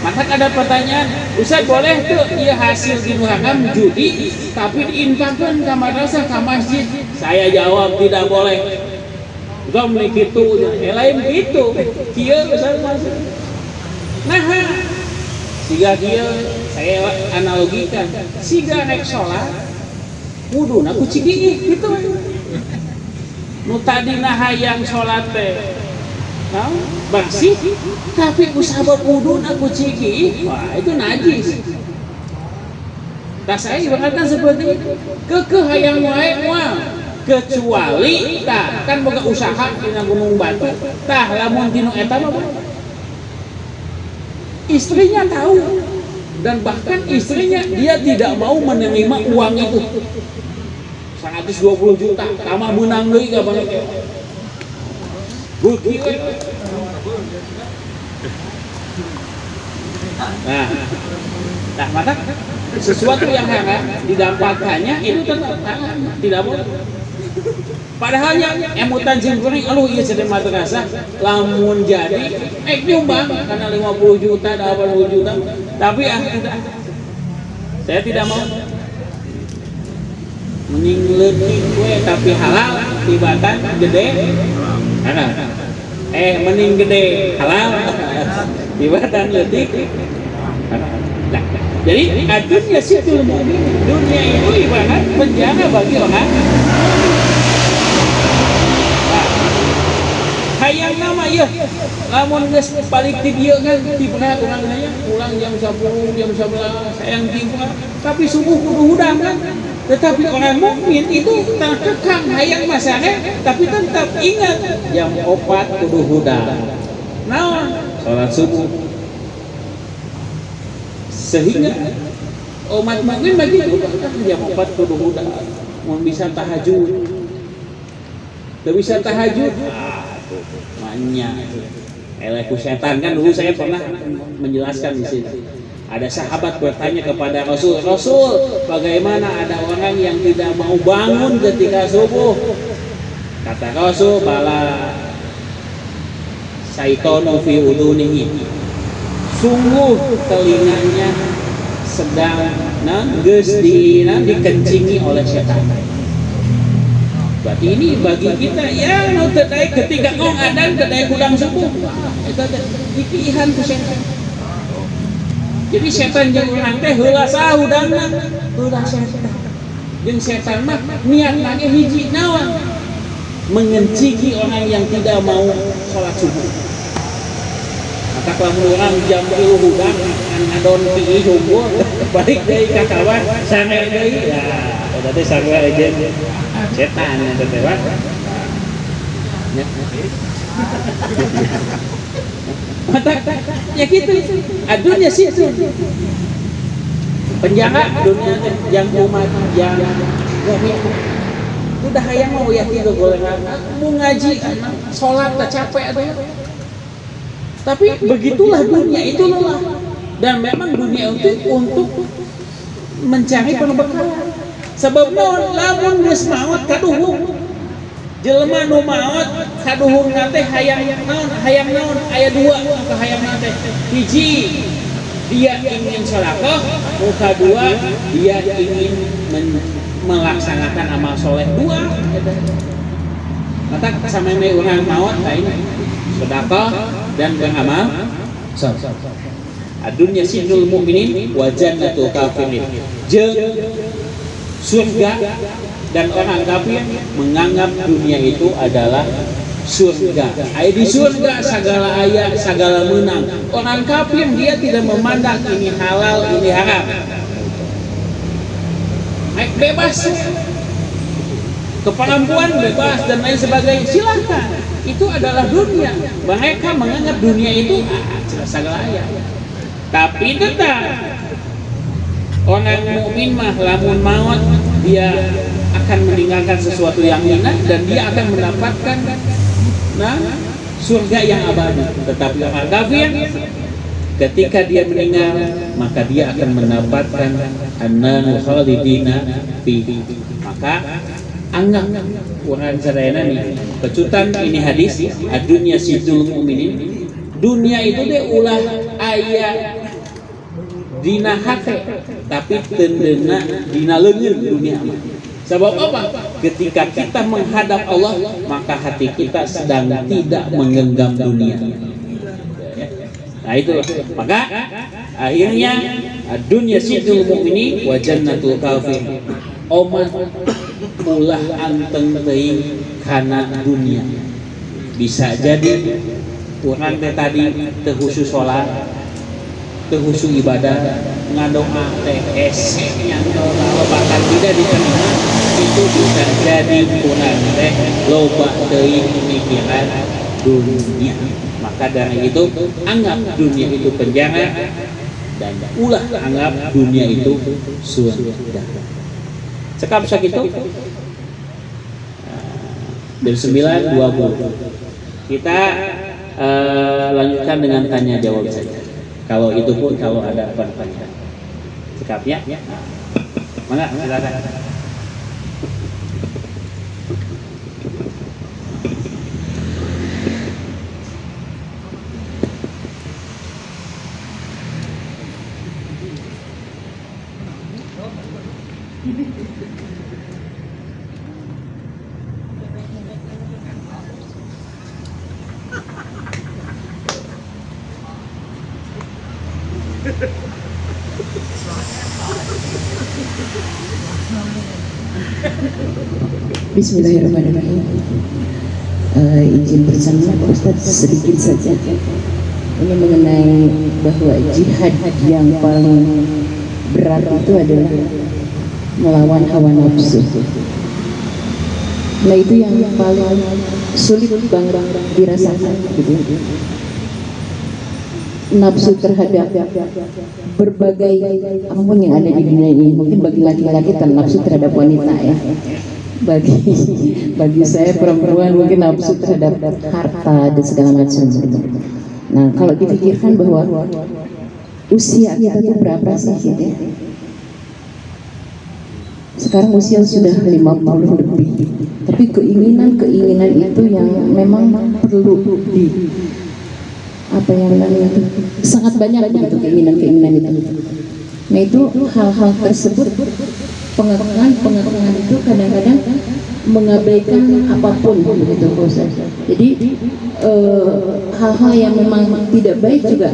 Maka ada pertanyaan, Ustaz boleh tuh ia hasil di haram judi tapi diinfakkan ke madrasah ke masjid? Saya jawab tidak boleh. Gom gitu, lain gitu. Kieu Ustaz masuk. Nah, siga kieu saya analogikan, siga naik sholat, wuduna ku cigi gitu. Nu tadina hayang sholat teh bersih, tapi usabab wudhu aku ciki, wah itu najis. Tak saya berkata seperti itu, hayang wae moal, kecuali tak kan boga usaha dina Gunung Batu, tah lamun dinu eta mah istrinya tahu dan bahkan istrinya dia tidak mau menerima uang itu 120 juta, sama menang deui ka bang. Nah, maka sesuatu yang haram didapatkannya itu tetap haram, tidak boleh. Padahal yang emutan jengkuring, aluh iya sedih madrasah, lamun jadi, nyumbang karena 50 juta, 80 juta, tapi tidak. Saya tidak mau meningletik gue, tapi halal, tibatan gede, halal. Mending gede, halal, tibatan letik, halal. Nah, jadi adunya situl mu'min, dunia itu ibarat penjara bagi orang. Hayang nama ya, lamun geus balik di dieu kan tipeuna urang aya pulang jam 10 jam 11 sayang tiba, tapi subuh kudu hudang kan. Tetapi orang mukmin itu terkekang hayang masane, tapi tetap ingat jam 4 kudu hudang. Naon? Salat subuh. Sehingga umat mukmin begitu, jam 4 kudu hudang. Mun bisa tahajud. Teu bisa tahajud. Eleku setan kan dulu saya pernah menjelaskan di sini. Ada sahabat bertanya kepada Rasul, bagaimana ada orang yang tidak mau bangun ketika subuh? Kata Rasul, bala saitonu fi udunihi. Sungguh telinganya sedang geus dikencingi oleh setan. Berarti ini bagi kita ya nu teu daek ketika ngong adan teu daek kudang subuh. Eta dipilihan ku setan. Jadi setan jeung urang teh heula sahudangna, heula setan. Jeung setan mah niatna ge hiji naon? Mengenciki orang yang tidak mau salat subuh. Maka lamun urang jam 3 hudang adon pi hungkul balik deui ka kawan sange deui. Ya, eta teh sarua aja. Setan yang terlewat ya gitu adunya sih penjara dunia yang umat yang udah hayang mau ya gitu golengan mau ngaji sholat tak capek ada tapi begitulah dunia itu lelah dan memang dunia untuk mencari perbekalan. Sebab lamun geus maot kaduhung jelema nu maot kaduhung teh hayang naon aya dua ka hayang teh hiji dia ingin sedekah nu kadua dia ingin melaksanakan amal soleh dua maka sameme urang maot lain sedekah dan beramal saleh. Adunya sinul mukminin wa jannatul kafirin. Surga dan orang kafir menganggap dunia itu adalah surga. Di surga segala ayat, segala menang. Orang kafir dia tidak memandang ini halal, ini haram. Bebas, kepelampuan bebas dan lain sebagainya. Silakan. Itu adalah dunia. Mereka menganggap dunia itu segala ayat. Tapi tetap orang mukmin mah lamun maut dia akan meninggalkan sesuatu yang hina dan dia akan mendapatkan surga yang abadi. Tetapi orang kafir ketika dia meninggal maka dia akan mendapatkan an-nar khalidina fihi. Maka anggap orang sadayana nih kecutan ini hadis adunya sidul mukminin. Dunia itu deh ulah ayat dina hate tapi tendena dina leungeun dunia. Sebab apa? Ketika kita menghadap Allah, maka hati kita sedang tidak menggenggam dunia. Nah itu, maka akhirnya dunia sidul mukmini wa jannatul kafir. Omah ulah anteng teuing kana dunia. Bisa jadi urang teh tadi teu khusus salat, teu khusus ibadah, ngadoa teh hese nyantol bahkan tidak diterima, itu bisa jadi urang teh loba teuing mikiran dunia. Maka dari itu anggap dunia itu penjara dan ulah anggap dunia itu surga. Cekap sakitu jam 9.20 kita lanjutkan dengan tanya jawab saja. Kalau itu pun kalau ada pertanyaan. Cekap ya. Mana silakan. Bismillahirrahmanirrahim. Izin bersama Pak Ustadz sedikit saja. Ini mengenai bahwa jihad yang paling berat itu adalah melawan hawa nafsu. Nah itu yang paling sulit banget dirasakan gitu. Nafsu terhadap berbagai apapun yang ada di dunia ini. Mungkin bagi laki-laki dan nafsu terhadap wanita ya. Bagi saya perempuan mungkin nafsu terhadap harta dan segala macam gitu. Nah kalau dipikirkan bahwa usia kita itu berapa sih gitu ya? Sekarang usia sudah 50 lebih, tapi keinginan itu yang memang perlu di apa yang namanya itu sangat banyak begitu keinginan itu. Nah itu hal-hal tersebut pengakuan itu kadang-kadang mengabaikan apapun begitu proses. Jadi hal-hal yang memang tidak baik juga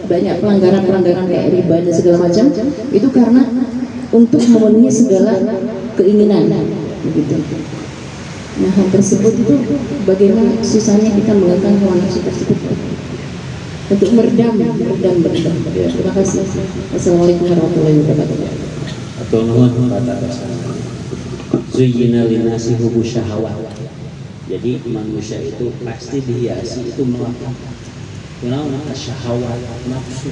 banyak pelanggaran kayak riba dan segala macam itu karena untuk memenuhi segala keinginan begitu. Nah hal tersebut itu bagaimana susahnya kita melakukan hawa nafsu tersebut untuk meredam. Terima kasih. Assalamualaikum warahmatullahi wabarakatuh. Atau zuyyina linasi hubbu syahawat. Jadi manusia itu pasti dihiasi itu melakukan syahawat nafsu.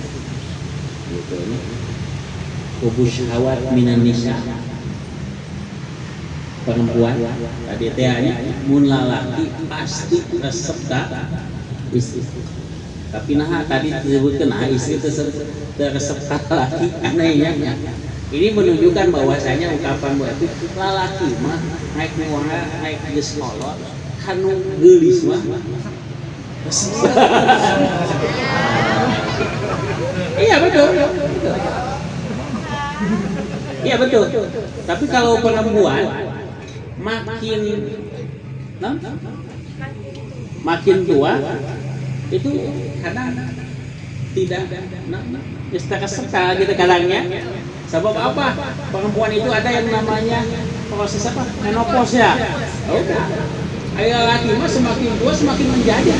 Gitu ini. Hubbu syahawat minan nisa. Perempuan tadi tehnya mun lalaki pasti resep ka istri. Tapi nah tadi disebutkan istri teresep ka laki anehnya. Ini menunjukkan bahwasanya ungkapan itu lalaki mah naik muara naik geus kolot kanu geulis mah. Iya betul. Iya betul. Tapi kalau perempuan makin tua itu kadang tidak serta gitu kadangnya. Sebab apa? Perempuan itu ada yang namanya proses apa? Menopause ya. Oh, ayo laki mah semakin tua semakin menjadi.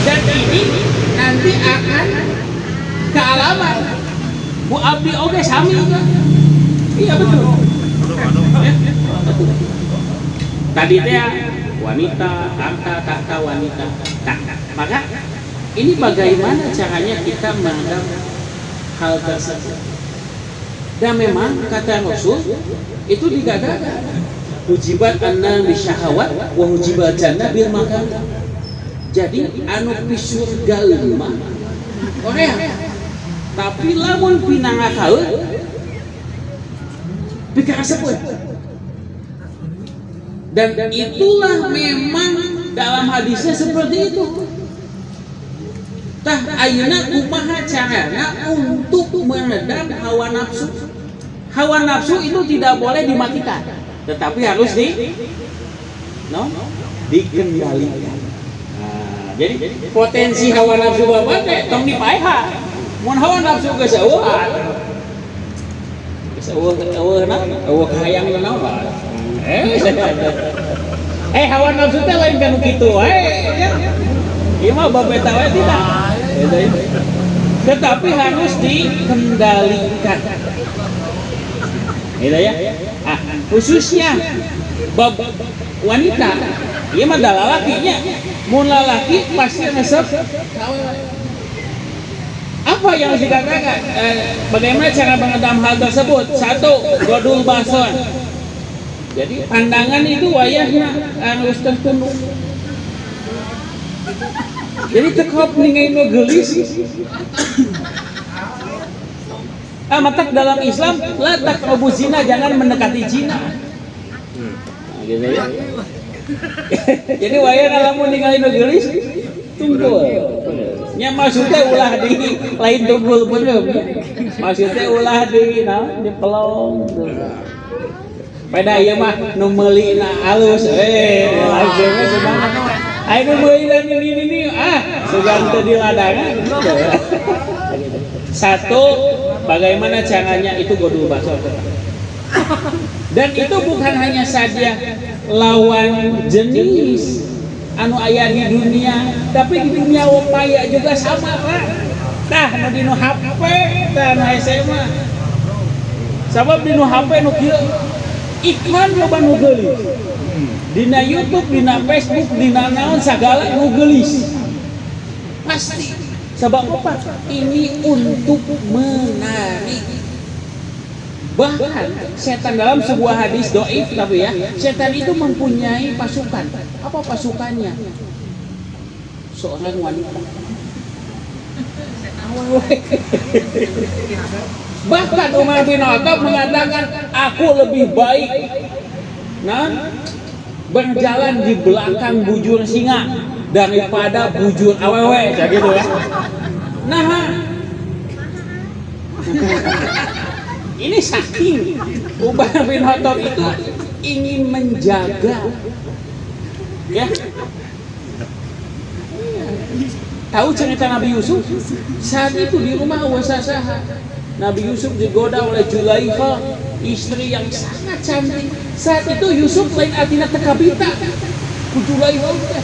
Dan ini nanti akan kealaman. Bu Abdi oke sami juga. Iya betul. Tadi teh wanita, kata wanita. Maka ini bagaimana caranya kita menghadap hal tersebut. Dan memang kata Rasul itu digadakan hujibat anna bisyahawat wa hujibat jannah bil makan. Jadi anu pisurga mah Korea. Tapi lamun pinangakaeun pikasepun. Dan itulah memang dalam hadisnya seperti itu. Tah ayeuna kumaha carana untuk meredam hawa nafsu? Hawa nafsu itu tidak boleh dimatikan, tetapi harus dikendalikan. Nah, jadi potensi hawa nafsu bapak teh tong dipaeha. Mun hawa nafsu geus eueuh, hayang naon lah. Hawa nafsu teh lain kan kitu wae. Ieu mah babeta wae tidak. Tetapi harus dikendalikan. Gitu ya. Khususnya bab wanita, ieu mah da lalakinya. Mun lalaki pasti ngesep apa yang harus dikatakan? Bagaimana cara mengendam hal tersebut? Satu, godul bason. Jadi pandangan itu wayahnya harus tertunduk. Jadi tekop ningali nu geulis. Matak dalam Islam la taqrabu zina, jangan mendekati zina. Gitu ya. Jadi wayah lamun ningali nu geulis tunggul. Nya maksudnya ulah di lain tunggul bener. Maksudnya ulah di pelong. Pada ieu mah nu meulina alus langsung semangat. Aya nu meulina ini sugan teu di ladangan. Satu, bagaimana caranya itu godul baso. Dan itu bukan hanya saja lawan jenis anu aya di dunia, tapi di dunia maya juga sama, Pak. Tah nu dinu HP tah nu SMA. Sabab dinu HP nu kieu iklan loba nu geulis. Dina YouTube, dina Facebook, dina naon sagala nu geulis. Pasti. Sabab apa? Ini untuk menarik. Bahkan setan dalam sebuah hadis dhaif tapi ya, setan itu mempunyai pasukan. Apa pasukannya? Seorang wanita. Bahkan Umar bin Khattab mengatakan, aku lebih baik berjalan di belakang bujur singa daripada bujur awewe, kayak gitu ya. Nah, ini saking Umar bin Khattab itu ingin menjaga, ya. Tahu cerita Nabi Yusuf? Saat itu di rumah Wasasaha, Nabi Yusuf digoda oleh Julaikha, istri yang sangat cantik. Saat itu Yusuf lain artinya tekabita, Julaikha.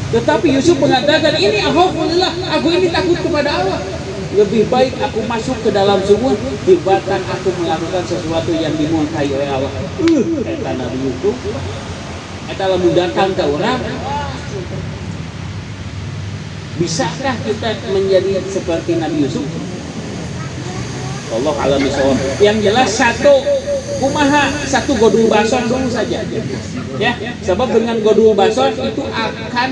Tetapi Yusuf mengatakan, ini alhamdulillah, aku ini takut kepada Allah. Lebih baik aku masuk ke dalam sumur dibanding aku melakukan sesuatu yang dimurkai oleh Allah. Kata Nabi Yusuf, kata lamun datang ke orang, bisakah kita menjadi seperti Nabi Yusuf? Allah alam bisawab. Yang jelas satu godul bason dulu saja. Ya, sebab dengan godul bason itu akan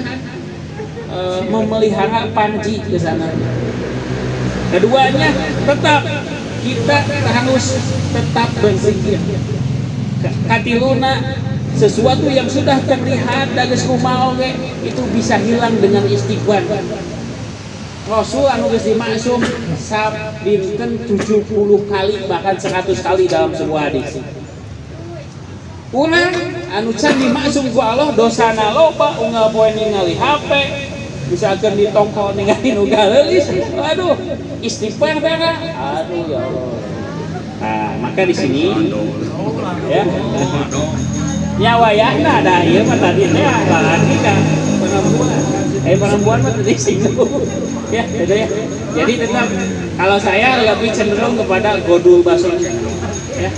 memelihara panji ke sana. Keduanya tetap kita harus tetap berzikir. Katiluna sesuatu yang sudah terlihat dari kumaha oge itu bisa hilang dengan istighfar. Rasul anu geus dimaksum sabdikeun 70 kali bahkan 100 kali dalam sebuah hadis. Urang anu can dimaksum ku Allah dosana loba unggal poe ningali HP, misalkan di tongko ningali nu galeulis, aduh istighfar dara. Aduh ya Allah. Nah, maka di sini ya. Nyawayana ada ieu mah tadi teh lagi kan perempuan mah tadi singgung. Ya, gitu ya. Jadi tetap kalau saya lebih cenderung kepada godul baso. Ya.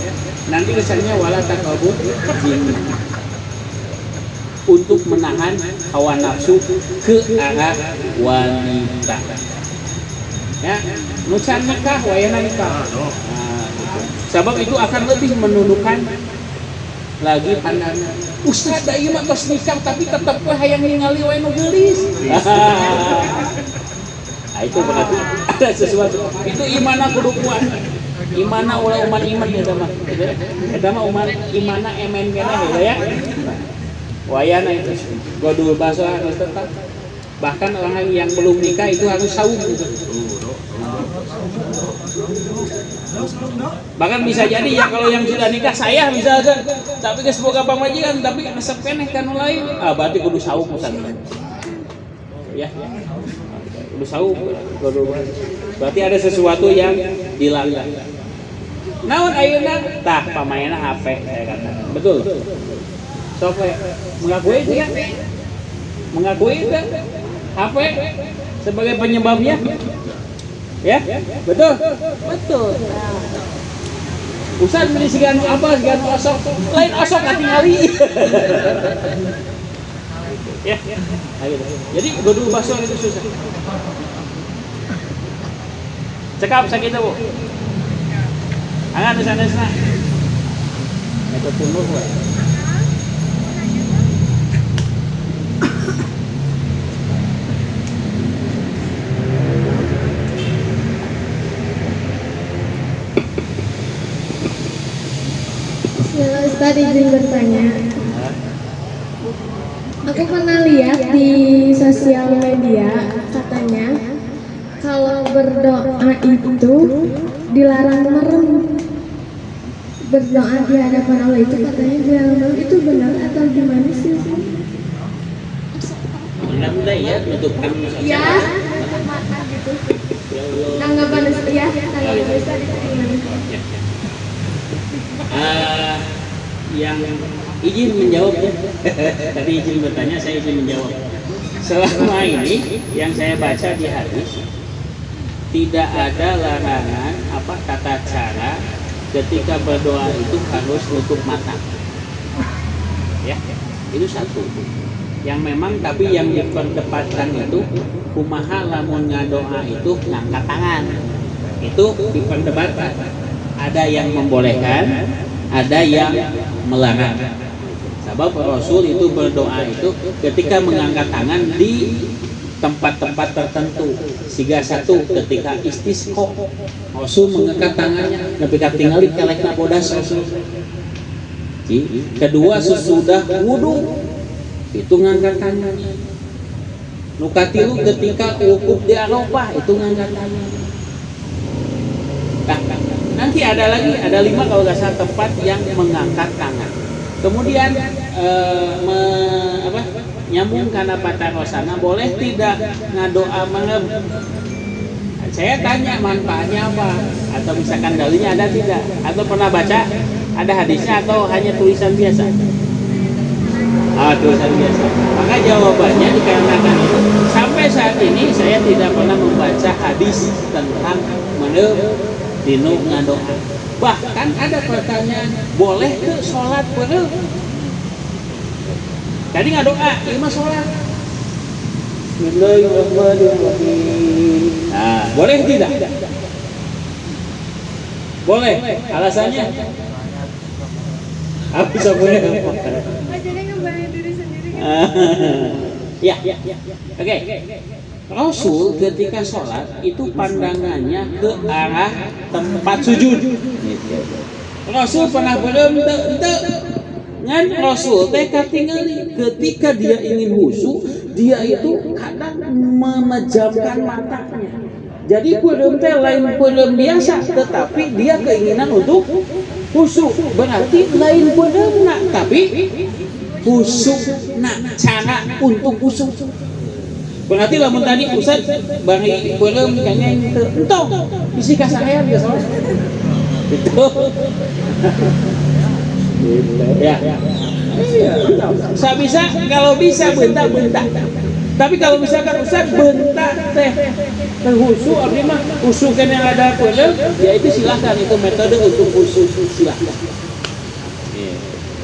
Nanti kesannya wala taqabud jin. Untuk menahan hawa nafsu ke arah wanita. Ya, nu can nikah wayana nikah. Nah, gitu. Sebab itu akan lebih menundukkan lagi pandangan. Ustaz da ieu mah tos nikah tapi tetep we hayang ningali wae nu geulis. Nah, itu berarti ada sesuatu. Itu imana kudu kuat. Imana ulah umat iman eta mah. Eta mah umat imana emen keneh ya. Wayana itu godul baso harus tetap. Bahkan orang yang belum nikah itu harus saum gitu. Bahkan bisa jadi ya kalau yang sudah nikah saya misalkan, tapi ke semoga pamajikan, tapi resep keneh kan lain, berarti kudu saum Ustaz. Ya, kudu saum, berarti ada sesuatu yang dilanggar. Naon ayeuna tah pamainna HP saya katakan. Betul. Sok mengakui itu ya. Mengakui itu HP sebagai penyebabnya. Ya, betul. Betul. Ustaz beli sigan apa sigan osok, lain osok katingali. Ya. Jadi godu baso itu susah. Cekap sakit Bu. Angan sanesna. Eta tumuh we. Ya, Ustaz izin bertanya. Aku pernah lihat di sosial media katanya kalau berdoa itu dilarang merem. Berdoa di hadapan Allah itu katanya dilarang merem. Itu benar atau gimana sih? Benar ya, nutupkan Ya, mata gitu. Tanggapan Ustaz ya, tanggapan Ustaz itu gimana? Yang izin menjawab ya. Tadi izin bertanya, saya izin menjawab. Selama ini yang saya baca di hadis tidak ada larangan apa tata cara ketika berdoa itu harus nutup mata. Ya, itu satu. Yang memang tapi yang diperdebatkan itu kumaha lamun ngadoa itu ngangkat tangan. Itu diperdebatkan. Ada yang membolehkan, ada yang melarang. Sebab Rasul itu berdoa itu ketika mengangkat tangan di tempat-tempat tertentu. Siga satu ketika istisqa, Rasul mengangkat tangannya, tapi tinggal di kelekna bodas Rasul. Kedua sesudah wudu itu ngangkat tangan. Nu katilu ketika wukuf di Arafah itu ngangkat tangan. Nanti ada lagi, ada 5 kalau nggak salah tempat yang mengangkat tangan. Kemudian nyambung karena patah rosana, boleh tidak ngadoa mengerem? Saya tanya manfaatnya apa? Atau misalkan dalilnya ada tidak? Atau pernah baca ada hadisnya atau hanya tulisan biasa? Tulisan biasa. Maka jawabannya dikarenakan itu sampai saat ini saya tidak pernah membaca hadis tentang mengerem dinu ngadoa. Bahkan ada pertanyaan, boleh ke sholat bareng? Jadi ngadoa, lima sholat. Bismillahirrahmanirrahim. Nah, boleh tidak? Boleh. Alasannya? Apa bisa boleh? Jadi ngebayang diri sendiri. Ya. Oke. Rasul ketika sholat itu pandangannya ke arah tempat sujud. Rasul pernah berhenti ngan Rasul teh katingali ketika dia ingin khusyuk, dia itu kadang memejamkan matanya. Jadi berhenti lain berhenti biasa, tetapi dia keinginan untuk khusyuk. Berarti lain berhenti, tapi khusyuk nak cara untuk khusyuk. Berarti lamun tadi Ustaz bari beureum kengeng teu entong isi ka sarean geus salah. Gitu. Ya. Iya. Sabisa kalau bisa bentak-bentak. Tapi kalau misalkan Ustaz bentak teh terhusu abdi mah usukan yang ada beureum ya itu silahkan, itu metode untuk khusyuk, silahkan.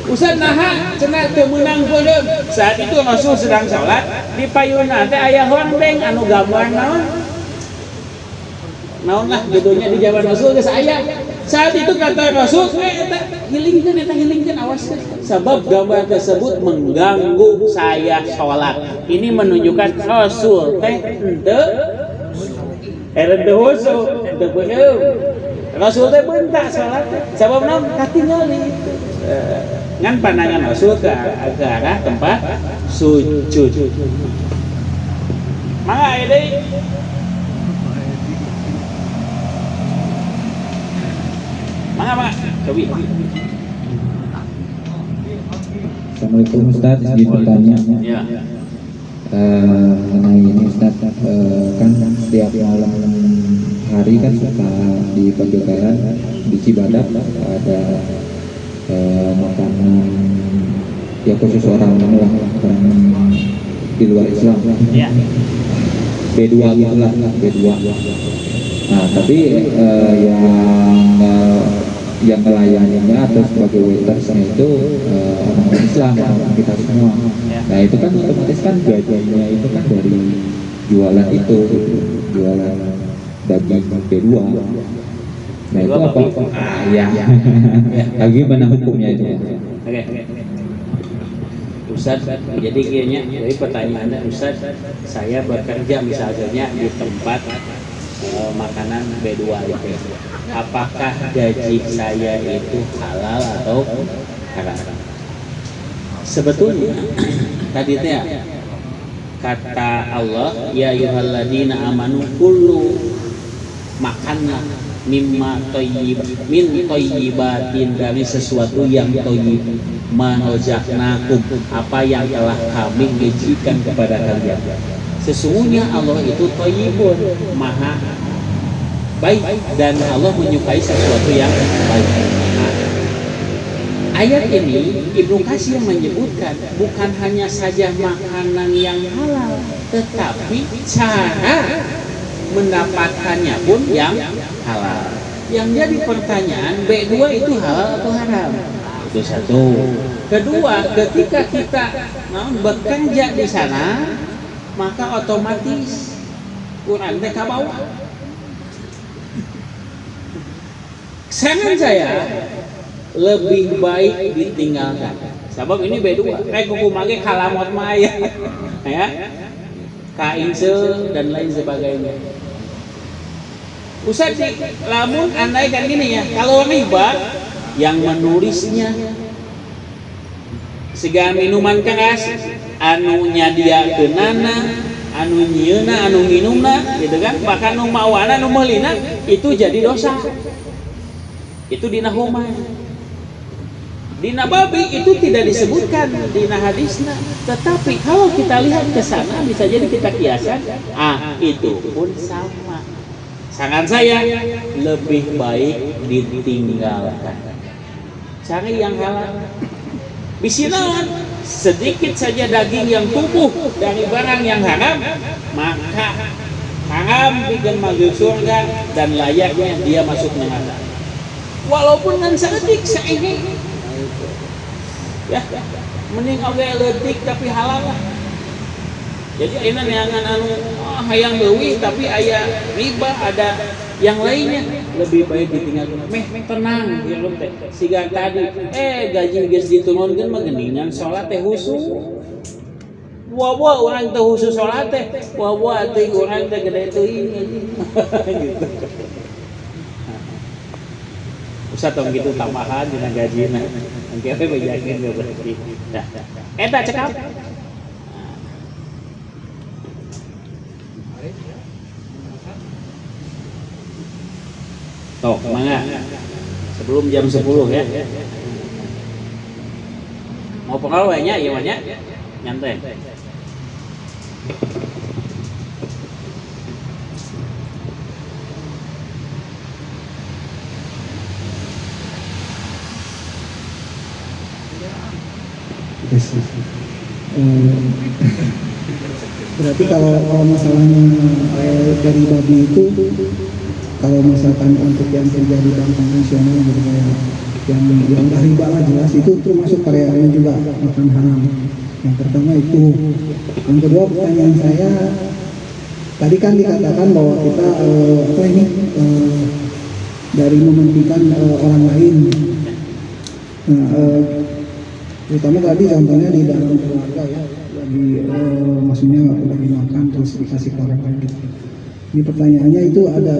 Ustaz naha cenah teu meunang beureum. Saat itu Rasul sedang salat, di payuna teh aya hondeng anu gambar naon? Naon lah judulnya di zaman Rasul geus aya. Saat itu kata Rasul, eta hilingkeun awaskeun. Sebab gambar tersebut mengganggu saya salat. Ini menunjukkan Rasul teh henteu husu, henteu beureum. Rasul teh bentak salat teh. Sabab naon? Katingali itu. Ngan pandangan Rasul ke arah tempat sujud. Mangga ede. Mangga. Cobi. Assalamualaikum Ustaz, izin bertanya. Ya. Mengenai ini Ustaz, kan setiap malam hari kan suka di Pajokaran di Cibadak ada makanan ya khusus orang di luar Islam. Ya. B2 gitulah, B2. Nah, tapi yang melayaninya atau sebagai waitersnya itu orang Islam, orang kita semua. Nah itu kan otomatis kan gajinya itu kan dari jualan itu, jualan daging B2. Nah itu apa? Ya. Bagaimana hukumnya itu? Oke. Ustaz, jadi kayaknya dari pertanyaannya Ustaz, saya bekerja misalnya di tempat makanan B2 gitu. Apakah gaji saya itu halal atau haram? Sebetulnya tadi teh kata Allah, ya ayyuhalladzina amanu kullu makanlah mimma thayyib min thayyibatin, dari sesuatu yang thayyib, ma razaqnakum, apa yang telah kami gajikan kepada kalian. Sesungguhnya Allah itu thayyibun, maha baik, dan Allah menyukai sesuatu yang baik. Nah, ayat ini Ibnu Katsir menyebutkan bukan hanya saja makanan yang halal, tetapi cara mendapatkannya pun yang halal. Yang jadi pertanyaan, B2 itu halal atau haram? Itu satu. Kedua, ketika kita bekerja di sana, maka otomatis kurang teh ka bawah. Saran saya lebih baik ditinggalkan. Sebab ini B2, kuku mage kalamot maya, ya, kainse dan lain sebagainya. Ustaz, lamun andai kan gini ya, kalau riba yang menulisnya segala minuman keras, anu nyadiakeunana, anu nyieuna, anu nginumna, gitu kan, bahkan nu mawana, nu meulina, itu jadi dosa. Itu dina huma. Dina babi itu tidak disebutkan dina hadisna, tetapi kalau kita lihat ke sana bisa jadi kita kiasan, itu pun sama. Saran saya lebih baik ditinggalkan. Cari yang halal. Bisinawan sedikit saja daging yang tumbuh dari barang yang haram, maka haram bikin masuk surga dan layaknya dia masuk neraka. Walaupun nan saeutik saiki. Ya, mending oge leutik tapi halal lah. Jadi ayeuna neangan anu hayang leuwih tapi aya riba, ada yang lainnya, lebih baik ditinggalkan. Meh tenang hirup teh. Siga tadi gaji geus diturunkeun mah geuningan salat teh husu. Buah-buah urang teh husu salat teh. Buah-buah teh urang teh gede teuing gitu. Ustaz tong gitu tambahan dina gajina. Engke we bejakeun ge berarti. Dah. Eta cekap. Toh, mangga. Sebelum jam 10 ya. Mau pengal we nya ieu mah nya. Nyantai. Berarti kalau masalahnya dari babi itu, kalau misalkan untuk yang terjadi bank konvensional gitu kayak yang udah riba lah jelas itu termasuk karyanya juga makan haram. Yang pertama itu. Yang kedua pertanyaan saya, tadi kan dikatakan bahwa kita dari mementingkan orang lain. Nah, terutama tadi contohnya di dalam keluarga ya, lagi maksudnya lagi makan terus dikasih ke orang lain gitu. Ini pertanyaannya itu ada,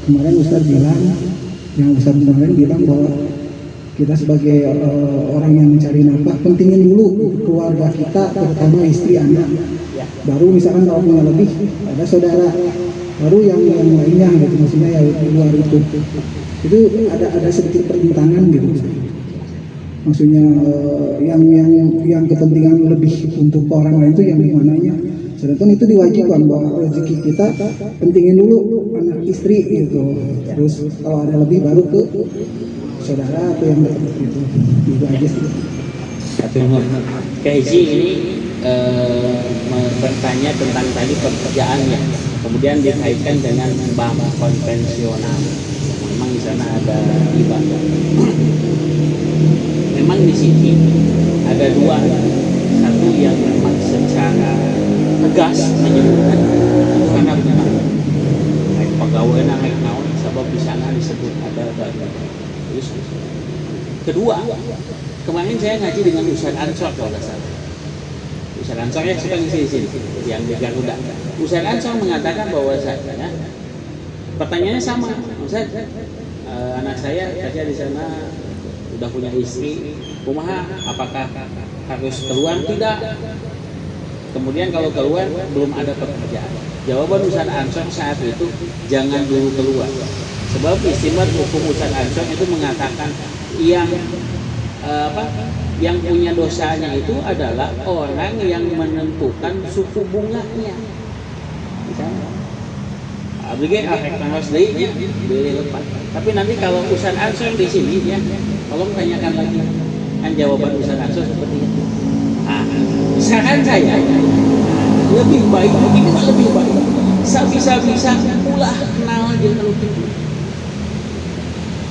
kemarin Ustaz bilang, yang Ustaz kemarin bilang bahwa kita sebagai orang yang mencari nafkah pentingin dulu keluarga kita, terutama istri, anak. Baru misalkan kalau punya lebih ada saudara, baru yang lainnya gitu, maksudnya ya di luar itu ada sedikit perintangan gitu. Maksudnya yang kepentingan lebih untuk orang lain itu yang dimananya. Sedangkan itu diwajibkan bahwa rezeki kita pentingin dulu anak istri gitu. Terus kalau ada lebih baru ke saudara atau yang dekat itu. Itu aja sih. Keji ini bertanya tentang tadi pekerjaannya, kemudian dikaitkan dengan bank konvensional. Memang di sana ada riba. Memang di sini ada dua, satu yang memang secara tegas menyebutkan itu karena benar. Naik pegawai naik naon, sebab di sana disebut ada riba. Terus kedua, kemarin saya ngaji dengan Ustaz Ansor kalau nggak salah. Ustaz Ansor ya suka ngisi di sini, yang di Garuda. Ustaz Ansor mengatakan bahwasanya pertanyaannya sama, Ustaz, anak saya kerja di sana udah punya istri, kumaha, apakah harus keluar? Tidak. Kemudian kalau keluar belum ada pekerjaan. Jawaban Ustaz Ansor saat itu jangan dulu keluar. Sebab istimewa hukum Ustaz Ansor itu mengatakan yang punya dosanya itu adalah orang yang menentukan suku bunganya. Misalnya, abdi efek tangos deui beli lepas. Tapi nanti kalau Ustaz Ansor di sini ya, tolong tanyakan lagi. Kan jawaban Ustaz Ansor seperti itu. Saran saya lebih baik, ini mah lebih baik. Bisa-bisa ulah kenal aja kalau gitu.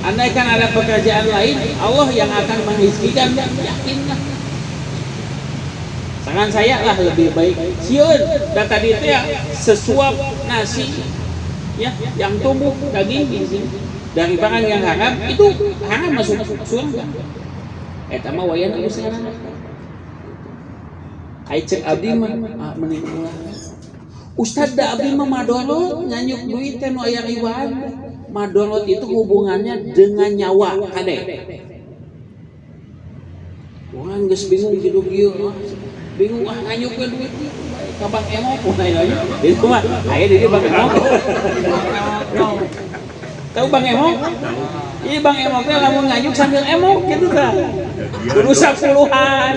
Andaikan ada pekerjaan lain, Allah yang akan mengizkikan, yakinlah. Saran saya lah lebih baik sieun dan tadi itu ya sesuap nasi ya yang tumbuh daging di sini dari barang yang haram, itu haram masuk surga. Eta mah wayana geus sekarang. Ai cek abdi mah mending ulah. Ustaz da abdi mah madorot nganyuk duit teh nu aya riwaan. Madorot itu hubungannya dengan nyawa kade. Orang geus bingung hidup ieu. Bingung nganyukkeun duit ka Bang Emok nanya. Itu mah aya di Bang Emok. Tahu Bang Emok? Iya Bang Emok teh lamun nganyuk sambil emok gitu tah. Kudu 10-an.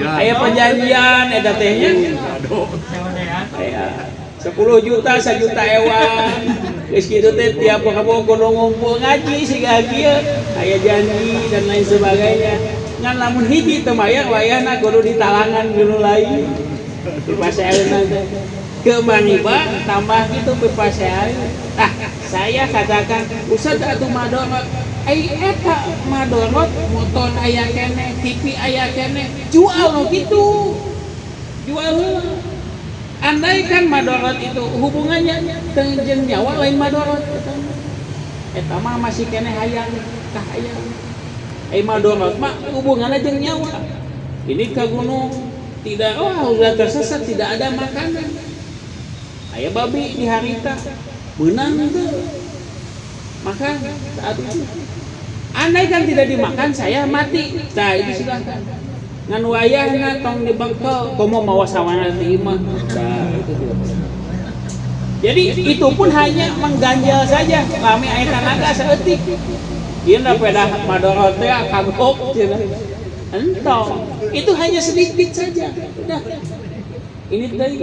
Aya perjanjian eta teh nya. Aya 10 juta, 1 juta ewan. Geus kitu teh tiap kamu kudu ngumpul ngaji siga kieu, aya janji dan lain sebagainya. Ngan lamun hiji teu mayar wayahna kudu ditalangan dulu lain. Dipaseaeuna teh. Kemaniba tambah kitu dipaseaeun. Saya katakan Ustaz atuh madorot. Eta madorot motor aya kene, TV aya kene, jual no kitu. Jual heula. Andaikan madorot itu hubungannya dengan nyawa lain madorot, eta mah masih kene hayang kah hayang. Madorot mah hubungannya jeung nyawa. Ini ke gunung tidak, udah tersesat tidak ada makanan. Aya babi di harita, beunang teu makan saat itu. Andaikan tidak dimakan saya mati. Nah itu silahkan. Ngan wayahna tong dibengkel komo mawa sawana terima. Nah, itu dia. Jadi itu pun hanya mengganjal saja. Lami aya tanaga saeutik. Ieu da pedah madorot teh kagok cenah. Entong. Itu hanya sedikit saja. Udah. Ini tadi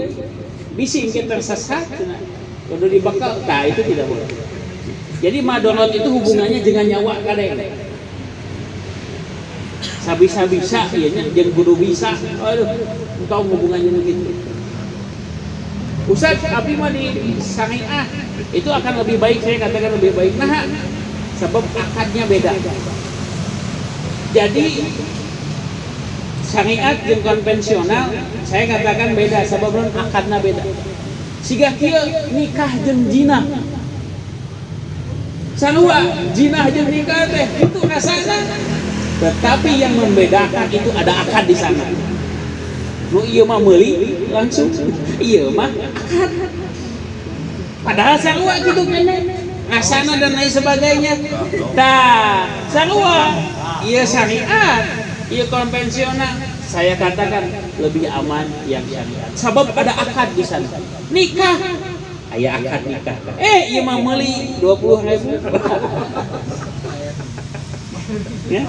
bising kita tersesat cenah. Kudu dibengkel. Nah, itu tidak boleh. Jadi madorot itu hubungannya dengan nyawa kadang. Sabisa-bisa ianya jeung kudu bisa. Aduh, engkau hubungannya begitu. Ustaz, abdi mah di syariah itu akan lebih baik, saya katakan lebih baik. Nah, sebab akadnya beda. Jadi syariat jeung konvensional saya katakan beda sebab akadnya beda. Siga kieu nikah jeung jinah. Sarua jinah jeung nikah teh itu rasana. Tetapi yang membedakan itu ada akad di sana. Nu ieu mah meuli langsung, ieu mah akad. Padahal sarua kitu kene. ngasana dan lain sebagainya. Tah, sarua ieu syariat, ieu konvensional. Saya katakan lebih aman yang syariat. Sebab ada akad di sana. Nikah, aya akad nikah. Ieu mah meuli 20.000. Ya,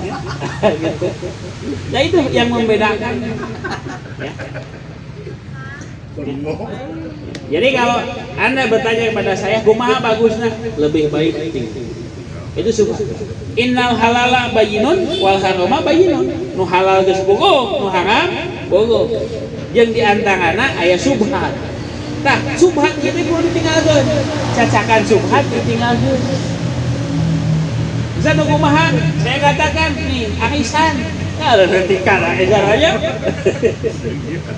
gitu. Nah itu yang membedakan. Ya. Jadi kalau Anda bertanya kepada saya, kumaha bagusnya? Lebih baik itu subhat. Innal halala bayyinun wal harama bayyinun. Nu halal geus bogo, nu haram bogo. Jeung di antarana aya subhat. Tah, subhat kitu kudu ditinggalkeun. Cacakan subhat ditinggalkeun. Bisa nu kumaha? Saya katakan nih, arisan. Kalau nanti karena aja,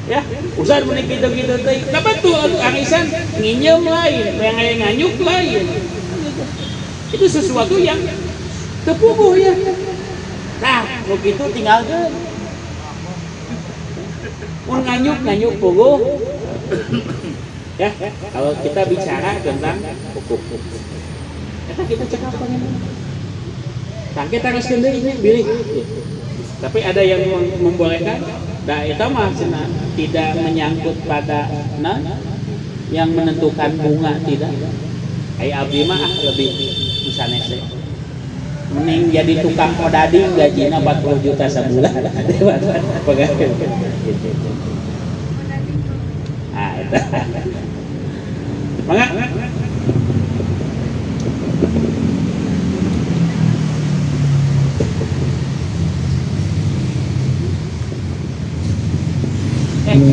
ya, usah menik gitu-gitu teh. Nah betul, arisan nginjem lain, yang nganyuk lain. Itu sesuatu yang tepubuh ya. Nah, begitu tinggal ke, mun nganyuk puguh. Ya, kalau kita bicara tentang hukum, kita cakap apa nih? Nah, kita harus kendali pilih. Tapi ada yang membolehkan, nah itu mah tidak menyangkut pada yang menentukan bunga tidak. Abdi mah lebih misalnya sih, mending jadi tukang odading gajinya 40 juta sebulan. Pegawai. Ah itu. Maka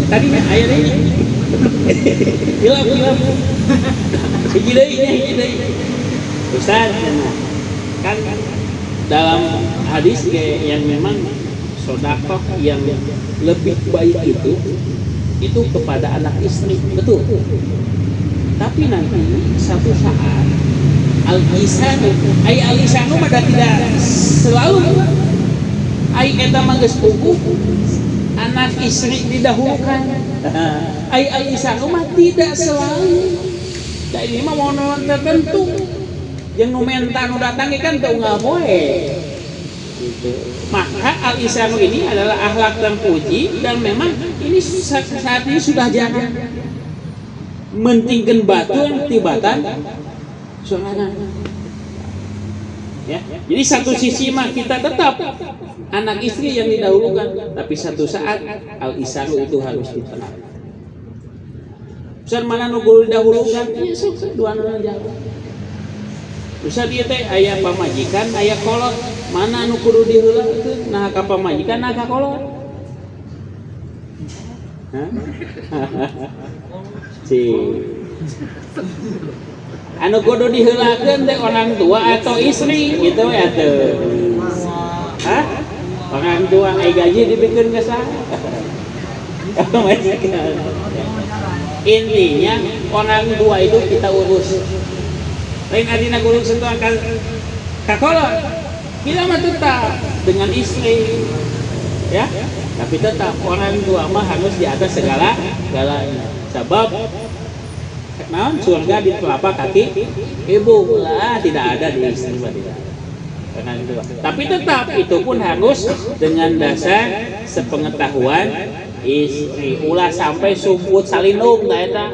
tadi ayat ini hilap hiji deui Ustaz kan dalam hadis yang memang sedekah yang lebih baik itu kepada anak istri, betul. Tapi nanti satu saat al-isanu mah tidak selalu eta mah geus puguh anak istri didahulukan. Al-isanu mah tidak selalu. Da ini mah monon tertentu. Yang numenta nu datang kan teu ngapoe. Gitu. Maka al-isanu ini adalah akhlak terpuji dan memang ini saat ini sudah jarang. Mentingkeun batur tibatan sorangan. Ya. Jadi satu sisi mah kita tetap anak istri yang didahulukan, tapi satu saat al-isanu itu harus diterapkan. Ustaz mana nu kudu didahulukan? Iya sok dua anu jawab. Ustaz ieu teh aya pamajikan, aya kolot, mana nu kudu diheulakeun? Nah ka pamajikan, nah ka kolot. Hah? Anu kudu diheulakeun teh orang tua atau istri gitu ya teh. Hah? Orang tua ai gaji dibikeun ke saha? Intinya orang tua itu kita urus. Lain adina guru sentuhan kakolot. Kita mah tetap dengan istri. Ya? Tapi tetap orang tua mah harus di atas segala-galanya. Sebab naon surga di telapak kaki ibu lah, tidak ada di istri tidak. Tapi tetap itu pun harus dengan dasar sepengetahuan istri. Ulah sampai sumput salindung tak eta.